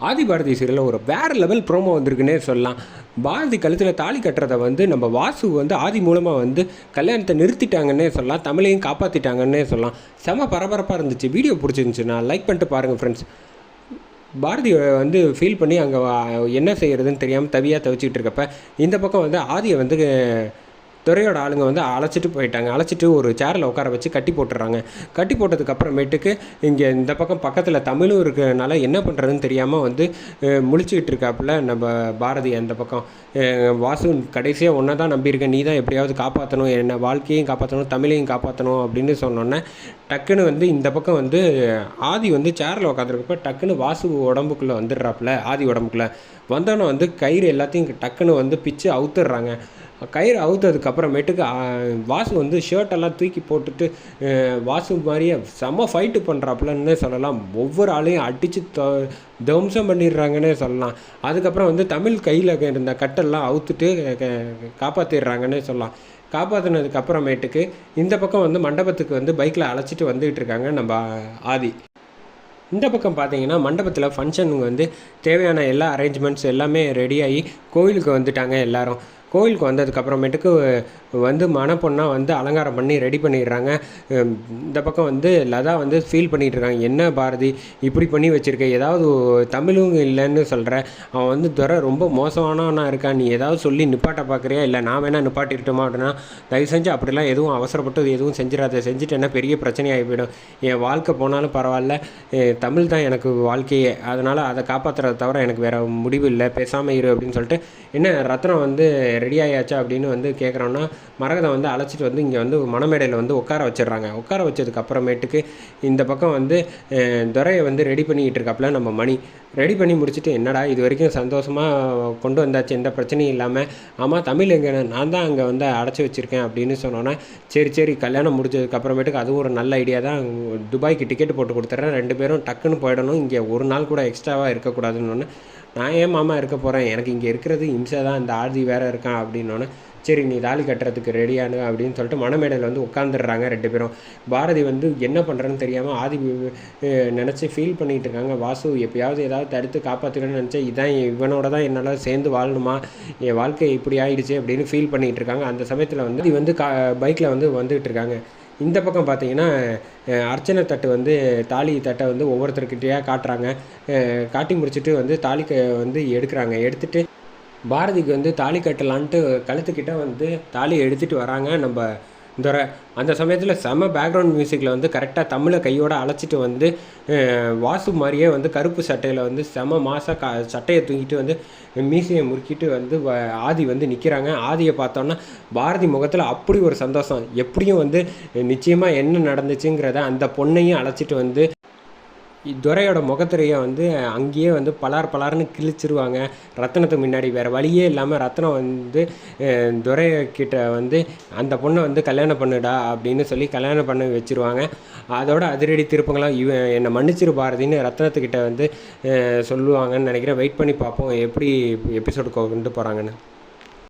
ஆதி பாரதி சீரியலில் ஒரு வேறு லெவல் ப்ரோமோ வந்திருக்குன்னே சொல்லலாம். பாரதி கழுத்தில் தாலி கட்டுறதை வந்து நம்ம வாசு வந்து ஆதி மூலமாக வந்து கல்யாணத்தை நிறுத்திட்டாங்கன்னே சொல்லலாம், தமிழையும் காப்பாற்றிட்டாங்கன்னே சொல்லலாம். செம பரபரப்பாக இருந்துச்சு. வீடியோ பிடிச்சிருந்துச்சுன்னா லைக் பண்ணிட்டு பாருங்கள் ஃப்ரெண்ட்ஸ். பாரதி வந்து ஃபீல் பண்ணி அங்கே என்ன செய்கிறதுன்னு தெரியாமல் தவியாக தவிச்சிக்கிட்டு இருக்கப்ப இந்த பக்கம் வந்து ஆதியை வந்து துறையோட ஆளுங்க வந்து அழைச்சிட்டு போயிட்டாங்க. அழைச்சிட்டு ஒரு சேரில் உட்கார வச்சு கட்டி போட்டுறாங்க. கட்டி போட்டதுக்கப்புறமேட்டுக்கு இங்கே இந்த பக்கம் பக்கத்தில் தமிழும் இருக்கிறதுனால என்ன பண்ணுறதுன்னு தெரியாமல் வந்து முழிச்சிக்கிட்டு இருக்காப்புல நம்ம பாரதி. அந்த பக்கம் வாசு கடைசியாக ஒன்றை தான் நம்பியிருக்கேன், நீ தான் எப்படியாவது காப்பாற்றணும், என்ன வாழ்க்கையும் காப்பாற்றணும், தமிழையும் காப்பாற்றணும் அப்படின்னு சொன்னோன்னே டக்குன்னு வந்து இந்த பக்கம் வந்து ஆதி வந்து சேரில் உட்காந்துருக்கப்ப டக்குன்னு வாசு உடம்புக்குள்ளே வந்துடுறாப்புல. ஆதி உடம்புக்குள்ளே வந்தோன்னே வந்து கயிறு எல்லாத்தையும் டக்குன்னு வந்து பிச்சு அவுத்துடுறாங்க. கயிறு அவுத்ததுக்கப்புறமேட்டுக்கு வாசு வந்து ஷர்ட்டெல்லாம் தூக்கி போட்டுட்டு வாசு மாதிரியே செம்ம ஃபைட்டு பண்ணுறாப்புலன்னே சொல்லலாம். ஒவ்வொரு ஆளையும் அடித்து தம்சம் பண்ணிடுறாங்கன்னே சொல்லலாம். அதுக்கப்புறம் வந்து தமிழ் கையில் இருந்த கட்டெல்லாம் அவுத்துட்டு காப்பாற்றிடுறாங்கன்னே சொல்லலாம். காப்பாற்றினதுக்கப்புறமேட்டுக்கு இந்த பக்கம் வந்து மண்டபத்துக்கு வந்து பைக்கில் அழைச்சிட்டு வந்துகிட்டு இருக்காங்க நம்ம ஆதி. இந்த பக்கம் பார்த்தீங்கன்னா மண்டபத்தில் ஃபங்க்ஷனுங்க வந்து தேவையான எல்லா அரேஞ்ச்மெண்ட்ஸ் எல்லாமே ரெடியாகி கோயிலுக்கு வந்துட்டாங்க எல்லோரும். கோயிலுக்கு வந்ததுக்கப்புறமேட்டுக்கு வந்து மணப்பொண்ணாக வந்து அலங்காரம் பண்ணி ரெடி பண்ணிடுறாங்க. இந்த பக்கம் வந்து லதா வந்து ஃபீல் பண்ணிகிட்ருக்காங்க, என்ன பாரதி இப்படி பண்ணி வச்சுருக்க, ஏதாவது தமிழும் இல்லைன்னு சொல்கிற, அவன் வந்து துறை ரொம்ப மோசமானவனா இருக்கான், நீ ஏதாவது சொல்லி நிப்பாட்ட பார்க்குறியா, இல்லை நான் வேணால் நிப்பாட்டிட்டுமா அப்படின்னா, தயவு செஞ்சு அப்படிலாம் எதுவும் அவசரப்பட்டு எதுவும் செஞ்சிடாத, செஞ்சுட்டேன்னா பெரிய பிரச்சனையாகி போயிடும், என் வாழ்க்கை போனாலும் பரவாயில்ல, தமிழ் தான் எனக்கு வாழ்க்கையே, அதனால் அதை காப்பாற்றுறத தவிர எனக்கு வேறு முடிவு இல்லை, பேசாமல் இரு அப்படின்னு சொல்லிட்டு, என்ன ரத்னம் வந்து ரெடி ஆயாச்சா அப்படின்னு வந்து கேட்குறோன்னா மரகதம் வந்து அழைச்சிட்டு வந்து இங்கே வந்து மணமேடையில் வந்து உட்கார வச்சிடுறாங்க. உட்கார வச்சதுக்கு அப்புறமேட்டுக்கு இந்த பக்கம் வந்து துரையை வந்து ரெடி பண்ணிக்கிட்டு இருக்காப்புல நம்ம மணி. ரெடி பண்ணி முடிச்சுட்டு, என்னடா இது வரைக்கும் சந்தோஷமாக கொண்டு வந்தாச்சு, எந்த பிரச்சனையும் இல்லாமல், ஆமாம் தமிழ் எங்கே, நான் தான் அங்கே வந்து அடைச்சி வச்சுருக்கேன் அப்படின்னு சொன்னோன்னே, சரி கல்யாணம் முடிச்சதுக்கப்புறமேட்டுக்கு அதுவும் ஒரு நல்ல ஐடியா தான், துபாய்க்கு டிக்கெட் போட்டு கொடுத்துட்றேன், 2 பேரும் டக்குன்னு போயிடணும், இங்கே ஒரு நாள் கூட எக்ஸ்ட்ராவாக இருக்கக்கூடாதுன்னு ஒன்று, நான் ஏன் மாமா இருக்க போகிறேன், எனக்கு இங்கே இருக்கிறது இம்சை தான், இந்த ஆதி வேறு இருக்கான் அப்படின்னோடனே, சரி நீ தாலி கட்டுறதுக்கு ரெடியானு அப்படின்னு சொல்லிட்டு மணமேடையில் வந்து உட்காந்துடுறாங்க 2 பேரும். பாரதி வந்து என்ன பண்ணுறேன்னு தெரியாமல் ஆதி நினச்சி ஃபீல் பண்ணிகிட்டு இருக்காங்க. வாசு எப்பயாவது ஏதாவது தடுத்து காப்பாற்றுக்கணும்னு நினச்சா, இதான் இவனோட தான் என்னால் சேர்ந்து வாழணுமா, என் வாழ்க்கை இப்படி ஆகிடுச்சு அப்படின்னு ஃபீல் பண்ணிகிட்டு இருக்காங்க. அந்த சமயத்தில் வந்து இது வந்து பைக்கில் வந்து வந்துகிட்டு இருக்காங்க. இந்த பக்கம் பார்த்தீங்கன்னா அர்ச்சனை தட்டு வந்து தாலி தட்டை வந்து ஒவ்வொருத்தர்கிட்டையாக காட்டுறாங்க. காட்டி முடிச்சுட்டு வந்து வந்து எடுக்கிறாங்க. எடுத்துகிட்டு பாரதிக்கு வந்து தாலி கட்டலான்ட்டு கழுத்துக்கிட்ட வந்து தாலி எடுத்துகிட்டு வராங்க நம்ம துரை. அந்த சமயத்தில் செம்ம பேக்ரவுண்ட் மியூசிக்கில் வந்து கரெக்டாக தமிழை கையோடு அழைச்சிட்டு வந்து வாசு மாதிரியே வந்து கருப்பு சட்டையில் வந்து செம்ம மாசாக சட்டையை தூக்கிட்டு வந்து மீசையை முறுக்கிட்டு வந்து ஆதி வந்து நிற்கிறாங்க. ஆதியை பார்த்தோன்னா பாரதி முகத்தில் அப்படி ஒரு சந்தோஷம், எப்படியும் வந்து நிச்சயமாக என்ன நடந்துச்சுங்கிறத அந்த பொண்ணையும் அழைச்சிட்டு வந்து துரையோட முகத்திரையை வந்து அங்கேயே வந்து பலார்னு கிழிச்சிருவாங்க. ரத்தனத்துக்கு முன்னாடி வேறு வழியே இல்லாமல் ரத்தனம் வந்து துரைக்கிட்ட வந்து அந்த பொண்ணை வந்து கல்யாணம் பண்ணுடா அப்படின்னு சொல்லி கல்யாணம் பண்ண வச்சுருவாங்க. அதோட அதிரடி திருப்பங்களாம் என்னை மன்னிச்சிரு பாரதின்னு ரத்தனத்துக்கிட்ட வந்து சொல்லுவாங்கன்னு நினைக்கிறேன். வெயிட் பண்ணி பார்ப்போம் எப்படி எபிசோடு கொண்டு போகிறாங்கன்னு.